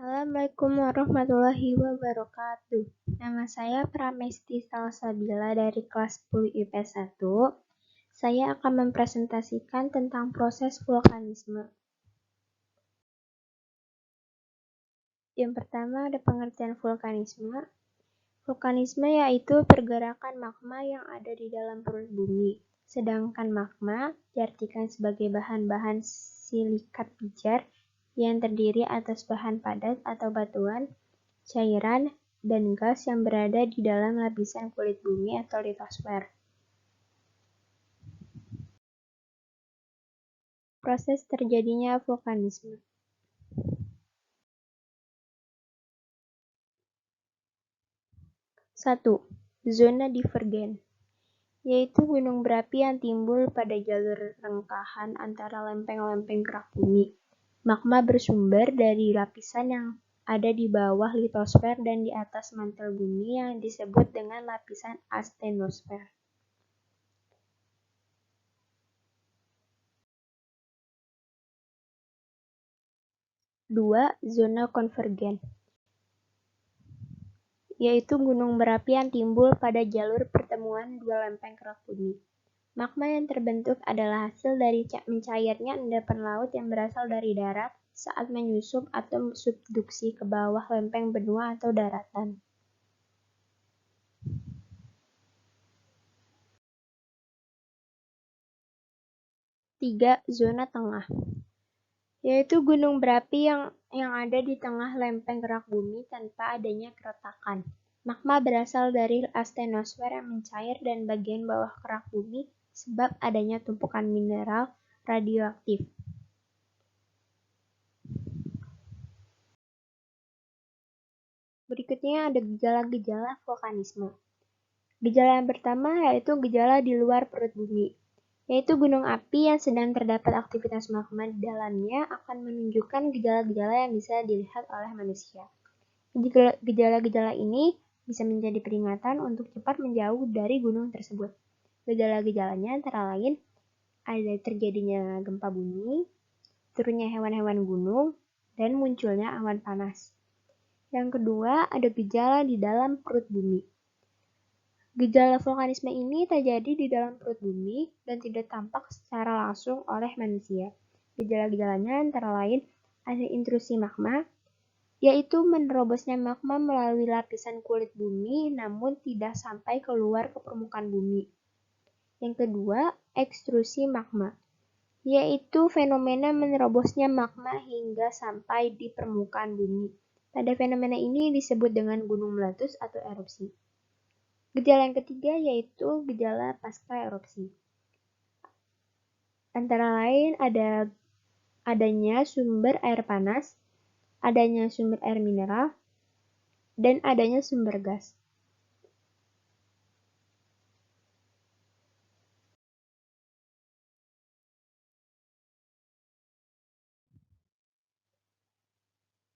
Assalamualaikum warahmatullahi wabarakatuh. Nama saya Pramesti Salsabila dari kelas 10 IPS 1. Saya akan mempresentasikan tentang proses vulkanisme. Yang pertama ada pengertian vulkanisme. Vulkanisme yaitu pergerakan magma yang ada di dalam perut bumi. Sedangkan magma diartikan sebagai bahan-bahan silikat pijar yang terdiri atas bahan padat atau batuan, cairan, dan gas yang berada di dalam lapisan kulit bumi atau litosfer. Proses terjadinya vulkanisme. 1. Zona divergen, yaitu gunung berapi yang timbul pada jalur rengkahan antara lempeng-lempeng kerak bumi. Magma bersumber dari lapisan yang ada di bawah litosfer dan di atas mantel bumi yang disebut dengan lapisan astenosfer. 2. Zona konvergen, yaitu gunung berapi yang timbul pada jalur pertemuan dua lempeng kerak bumi. Magma yang terbentuk adalah hasil dari mencairnya endapan laut yang berasal dari darat saat menyusup atau subduksi ke bawah lempeng benua atau daratan. 3. Zona tengah, yaitu gunung berapi yang ada di tengah lempeng kerak bumi tanpa adanya keretakan. Magma berasal dari astenosfer yang mencair dan bagian bawah kerak bumi sebab adanya tumpukan mineral radioaktif. Berikutnya ada gejala-gejala vulkanisme. Gejala yang pertama yaitu gejala di luar perut bumi, yaitu gunung api yang sedang terdapat aktivitas magma di dalamnya akan menunjukkan gejala-gejala yang bisa dilihat oleh manusia. Gejala-gejala ini bisa menjadi peringatan untuk cepat menjauh dari gunung tersebut. Gejala-gejalanya antara lain ada terjadinya gempa bumi, turunnya hewan-hewan gunung, dan munculnya awan panas. Yang kedua, ada gejala di dalam perut bumi. Gejala vulkanisme ini terjadi di dalam perut bumi dan tidak tampak secara langsung oleh manusia. Gejala-gejalanya antara lain ada intrusi magma, yaitu menerobosnya magma melalui lapisan kulit bumi namun tidak sampai keluar ke permukaan bumi. Yang kedua, ekstrusi magma, yaitu fenomena menerobosnya magma hingga sampai di permukaan bumi. Pada fenomena ini disebut dengan gunung meletus atau erupsi. Gejala yang ketiga yaitu gejala pasca erupsi. Antara lain adanya sumber air panas, adanya sumber air mineral, dan adanya sumber gas.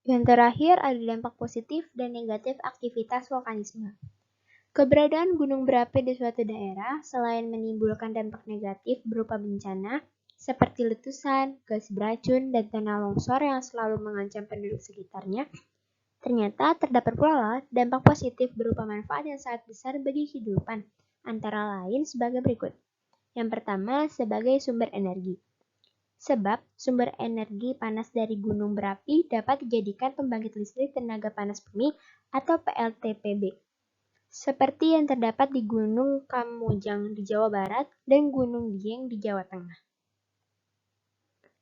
Yang terakhir ada dampak positif dan negatif aktivitas vulkanisme. Keberadaan gunung berapi di suatu daerah selain menimbulkan dampak negatif berupa bencana, seperti letusan, gas beracun, dan tanah longsor yang selalu mengancam penduduk sekitarnya, ternyata terdapat pula dampak positif berupa manfaat yang sangat besar bagi kehidupan, antara lain sebagai berikut. Yang pertama, sebagai sumber energi. Sebab sumber energi panas dari gunung berapi dapat dijadikan pembangkit listrik tenaga panas bumi atau PLTPB. Seperti yang terdapat di Gunung Kamojang di Jawa Barat dan Gunung Dieng di Jawa Tengah.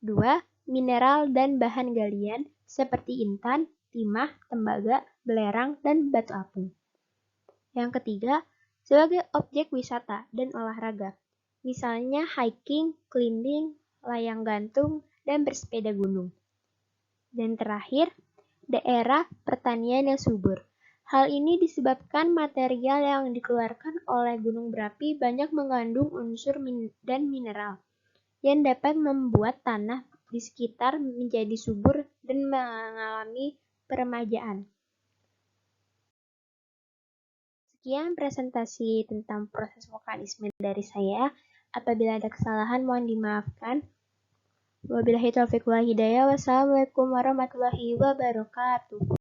2. Mineral dan bahan galian seperti intan, timah, tembaga, belerang, dan batu apung. Yang ketiga, sebagai objek wisata dan olahraga, misalnya hiking, climbing, layang gantung, dan bersepeda gunung. Dan terakhir, daerah pertanian yang subur. Hal ini disebabkan material yang dikeluarkan oleh gunung berapi banyak mengandung unsur dan mineral yang dapat membuat tanah di sekitar menjadi subur dan mengalami peremajaan. Sekian presentasi tentang proses vulkanisme dari saya. Apabila ada kesalahan mohon dimaafkan. Wabillahi taufiq wal hidayah. Wassalamualaikum warahmatullahi wabarakatuh.